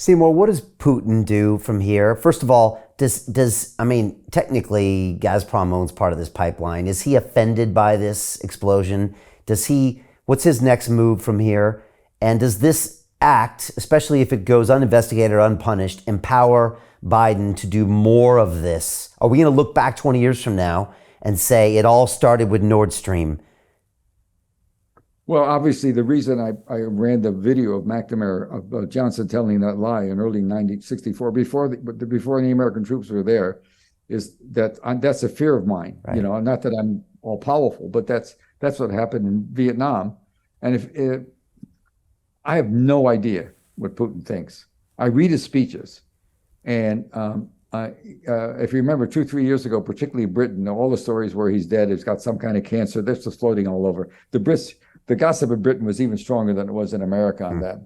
Seymour, what does Putin do from here? First of all, does I mean, technically Gazprom owns part of this pipeline. Is he offended by this explosion? What's his next move from here? And does this act, especially if it goes uninvestigated or unpunished, empower Biden to do more of this? Are we going to look back 20 years from now and say it all started with Nordstream? Well, obviously, the reason I ran the video of McNamara, of Johnson telling that lie in early 1964, before any American troops were there, is that that's a fear of mine. Right. You know, not that I'm all powerful, but that's what happened in Vietnam. And if I have no idea what Putin thinks. I read his speeches, and if you remember 2-3 years ago, particularly Britain, all the stories where he's dead, he's got some kind of cancer. This was floating all over. The gossip in Britain was even stronger than it was in America on that.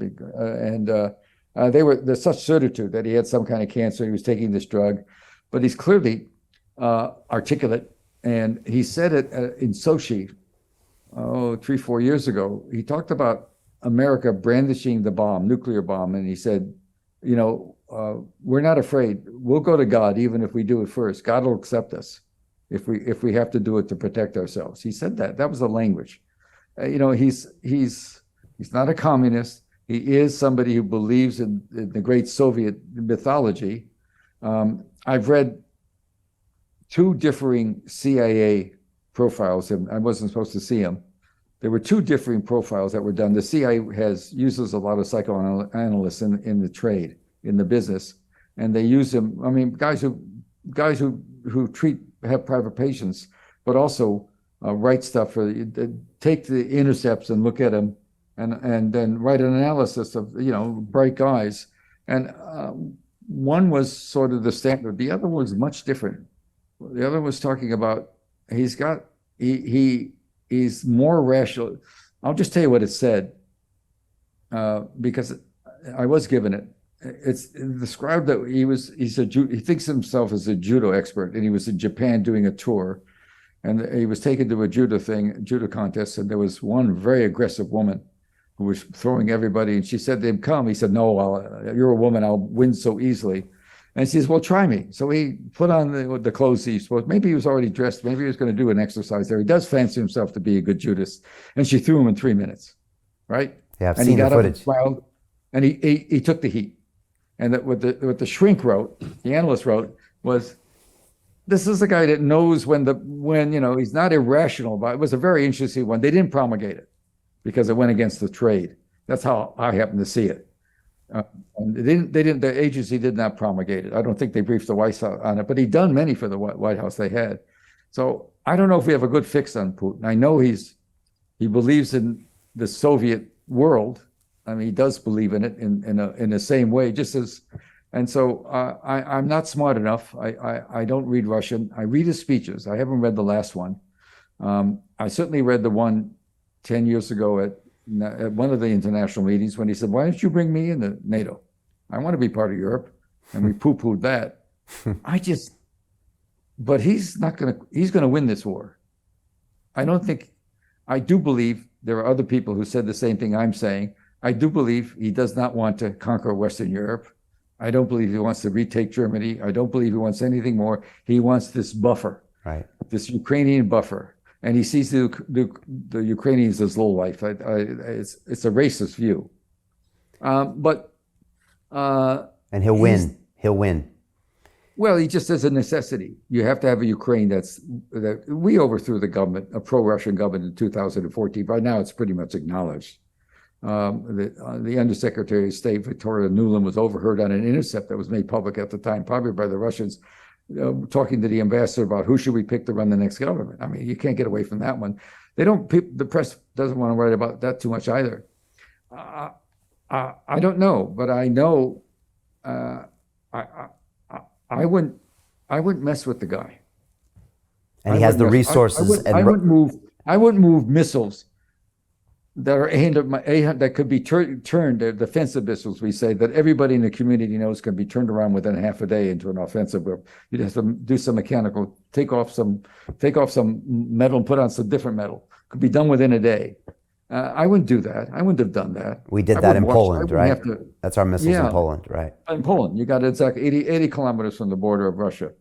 There's such certitude that he had some kind of cancer. He was taking this drug, but he's clearly articulate. And he said it in Sochi, 3-4 years ago. He talked about America brandishing the bomb, nuclear bomb, and he said, we're not afraid. We'll go to God even if we do it first. God will accept us if we have to do it to protect ourselves. He said that. That was the language. He's not a communist. He is somebody who believes in the great Soviet mythology. I've read 2 differing CIA profiles, and I wasn't supposed to see them. There were 2 differing profiles that were done. The CIA uses a lot of psychoanalysts in the trade, in the business, and they use them. I mean, guys who have private patients, but also write stuff take the intercepts and look at them, and then write an analysis of bright guys. And one was sort of the standard. The other was much different. The other was talking about he's more rational. I'll just tell you what it said, because I was given it. It's described that he thinks himself as a judo expert, and he was in Japan doing a tour, and he was taken to a judo contest, and there was one very aggressive woman who was throwing everybody, and she said to him, "Come." He said, "No, you're a woman. I'll win so easily." And she says, "Well, try me." So he put on the clothes he supposed. Maybe he was already dressed. Maybe he was going to do an exercise there. He does fancy himself to be a good judist. And she threw him in 3 minutes, right? Yeah, I've seen the footage. And he got up and smiled, and he took the heat. And what the shrink wrote, the analyst wrote, was, this is a guy that knows when he's not irrational. But it was a very interesting one. They didn't promulgate it because it went against the trade. That's how I happen to see it. And the agency did not promulgate it. I don't think they briefed the White House on it, but he'd done many for the White House they had. So I don't know if we have a good fix on Putin. I know he believes in the Soviet world. I mean, he does believe in it in the same way, just as, and so I'm not smart enough. I don't read Russian. I read his speeches. I haven't read the last one. I certainly read the one 10 years ago at one of the international meetings when he said, "Why don't you bring me into NATO? I want to be part of Europe." And we poo-pooed that. But he's going to win this war. I do believe there are other people who said the same thing I'm saying. I do believe he does not want to conquer Western Europe. I don't believe he wants to retake Germany. I don't believe he wants anything more. He wants this buffer, right? This Ukrainian buffer. And he sees the Ukrainians as low life. It's a racist view. And he'll win. He'll win. Well, he just has a necessity. You have to have a Ukraine that we overthrew the government, a pro-Russian government in 2014. By now, it's pretty much acknowledged. The Undersecretary of State, Victoria Nuland, was overheard on an intercept that was made public at the time, probably by the Russians, talking to the ambassador about who should we pick to run the next government. I mean, you can't get away from that one. The press doesn't want to write about that too much either. I don't know, but I know I wouldn't mess with the guy. And he has the resources. I wouldn't move missiles that are aimed at that could be turned, they're defensive missiles, we say, that everybody in the community knows can be turned around within half a day into an offensive. You'd have to do some mechanical, take off some metal and put on some different metal. Could be done within a day. I wouldn't do that. I wouldn't have done that. We did I that in wouldn't watch. I Poland, wouldn't right? have to. That's our missiles in Yeah, Poland, right? in Poland, you got exactly 80 kilometers from the border of Russia,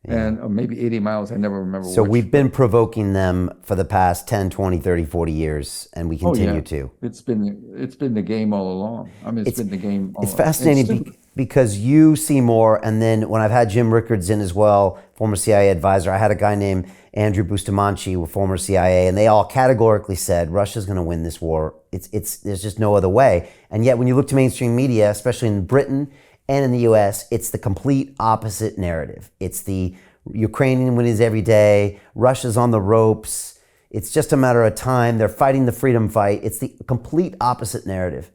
Yeah. and or maybe 80 miles. I never remember So which. we've been provoking them for the past 10, 20, 30, 40 years, and we Oh continue yeah, to. it's been the game all along. I mean, it's been the game all It's along. fascinating stupid. because you, Seymour, and then when I've had Jim Rickards in as well, former CIA advisor, I had a guy named Andrew Bustamante, former CIA, and they all categorically said Russia's going to win this war. There's just no other way. And yet when you look to mainstream media, especially in Britain and in the US, it's the complete opposite narrative. It's the Ukrainian wins every day, Russia's on the ropes, it's just a matter of time, they're fighting the freedom fight. It's the complete opposite narrative.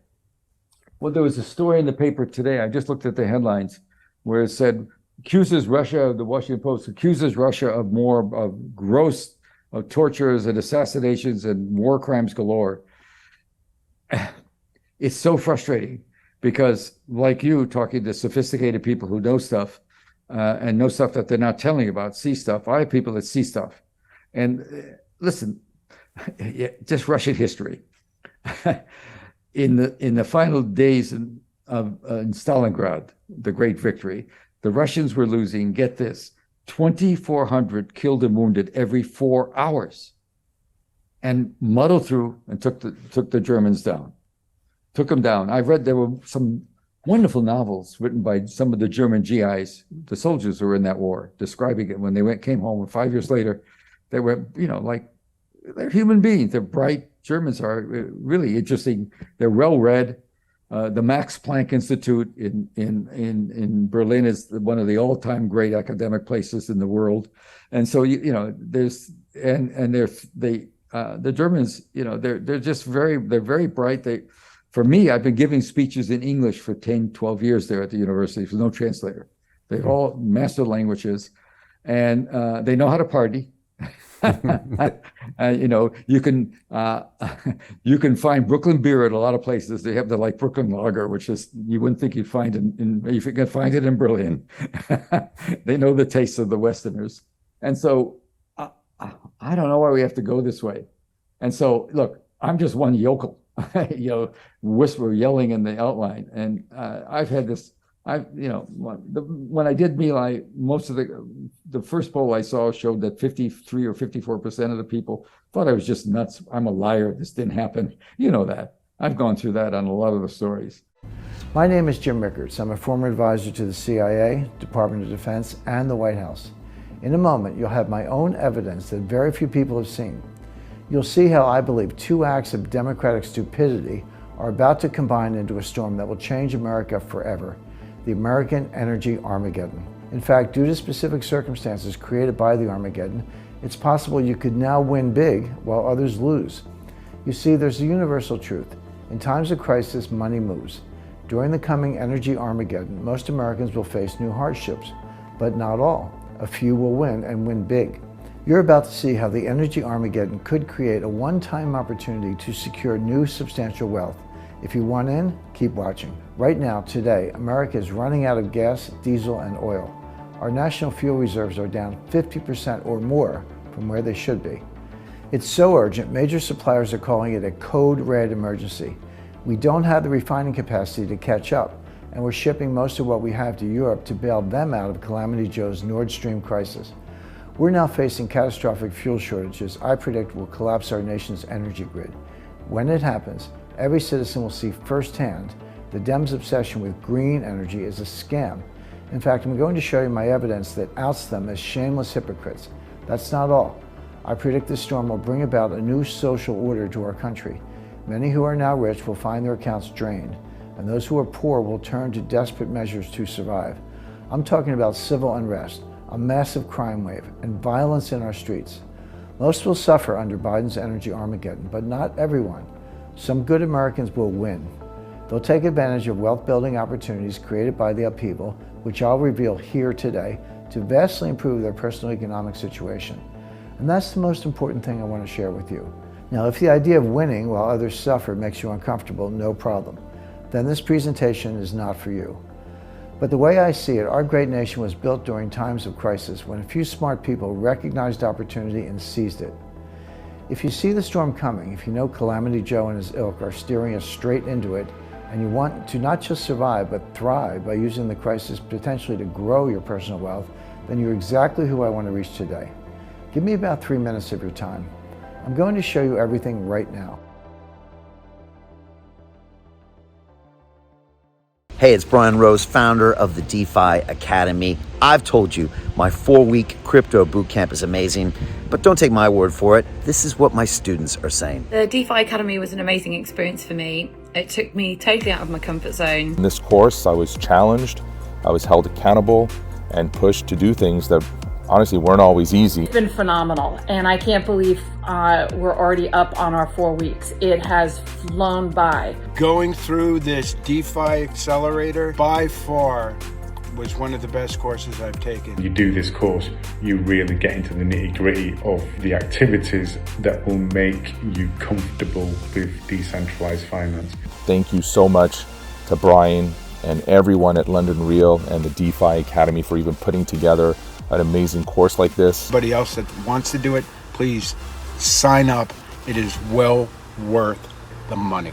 Well, there was a story in the paper today. I just looked at the headlines where it said accuses Russia, the Washington Post accuses Russia of more of gross of tortures and assassinations and war crimes galore. It's so frustrating because, like you, talking to sophisticated people who know stuff and know stuff that they're not telling you about, see stuff. I have people that see stuff. And listen, just Russian history. In the final days in Stalingrad, the great victory, the Russians were losing, get this, 2,400 killed and wounded every 4 hours, and muddled through and took the Germans down, took them down. I read there were some wonderful novels written by some of the German GIs, the soldiers who were in that war, describing it when they came home. And 5 years later, they were, like, they're human beings. They're bright. Germans are really interesting. They're well-read. The Max Planck Institute in Berlin is one of the all-time great academic places in the world. And so there's the Germans, they're just they're very bright. For me, I've been giving speeches in English for 10, 12 years there at the university with no translator. They all master languages, and they know how to party. You can find Brooklyn beer at a lot of places. They have the Brooklyn Lager, which is you wouldn't think you'd find you can find it in Berlin. They know the taste of the Westerners, and so I don't know why we have to go this way. And so, look, I'm just one yokel, whisper yelling in the outline, and I've had this. When I did My Lai, most of the first poll I saw showed that 53 or 54% of the people thought I was just nuts. I'm a liar. This didn't happen. You know that. I've gone through that on a lot of the stories. My name is Jim Rickards. I'm a former advisor to the CIA, Department of Defense, and the White House. In a moment, you'll have my own evidence that very few people have seen. You'll see how I believe 2 acts of democratic stupidity are about to combine into a storm that will change America forever. The American Energy Armageddon. In fact, due to specific circumstances created by the Armageddon, it's possible you could now win big while others lose. You see, there's a universal truth. In times of crisis, money moves. During the coming energy Armageddon, most Americans will face new hardships, but not all. A few will win and win big. You're about to see how the energy Armageddon could create a one-time opportunity to secure new substantial wealth. If you want in, keep watching. Right now, today, America is running out of gas, diesel, and oil. Our national fuel reserves are down 50% or more from where they should be. It's so urgent, major suppliers are calling it a code red emergency. We don't have the refining capacity to catch up, and we're shipping most of what we have to Europe to bail them out of Calamity Joe's Nordstream crisis. We're now facing catastrophic fuel shortages I predict will collapse our nation's energy grid. When it happens, every citizen will see firsthand the Dems' obsession with green energy is a scam. In fact, I'm going to show you my evidence that outs them as shameless hypocrites. That's not all. I predict this storm will bring about a new social order to our country. Many who are now rich will find their accounts drained, and those who are poor will turn to desperate measures to survive. I'm talking about civil unrest, a massive crime wave, and violence in our streets. Most will suffer under Biden's energy Armageddon, but not everyone. Some good Americans will win. They'll take advantage of wealth-building opportunities created by the upheaval, which I'll reveal here today, to vastly improve their personal economic situation. And that's the most important thing I want to share with you. Now, if the idea of winning while others suffer makes you uncomfortable, no problem. Then this presentation is not for you. But the way I see it, our great nation was built during times of crisis when a few smart people recognized opportunity and seized it. If you see the storm coming, if you know Calamity Joe and his ilk are steering us straight into it, and you want to not just survive, but thrive by using the crisis potentially to grow your personal wealth, then you're exactly who I want to reach today. Give me about 3 minutes of your time. I'm going to show you everything right now. Hey, it's Brian Rose, founder of the DeFi Academy. I've told you my 4-week crypto bootcamp is amazing, but don't take my word for it. This is what my students are saying. The DeFi Academy was an amazing experience for me. It took me totally out of my comfort zone. In this course, I was challenged, I was held accountable, and pushed to do things that honestly weren't always easy. It's been phenomenal, and I can't believe we're already up on our 4 weeks. It has flown by. Going through this DeFi accelerator by far was one of the best courses I've taken. You do this course, you really get into the nitty-gritty of the activities that will make you comfortable with decentralized finance. Thank you so much to Brian and everyone at London Real and the DeFi Academy for even putting together an amazing course like this. Anybody else that wants to do it, please sign up. It is well worth the money.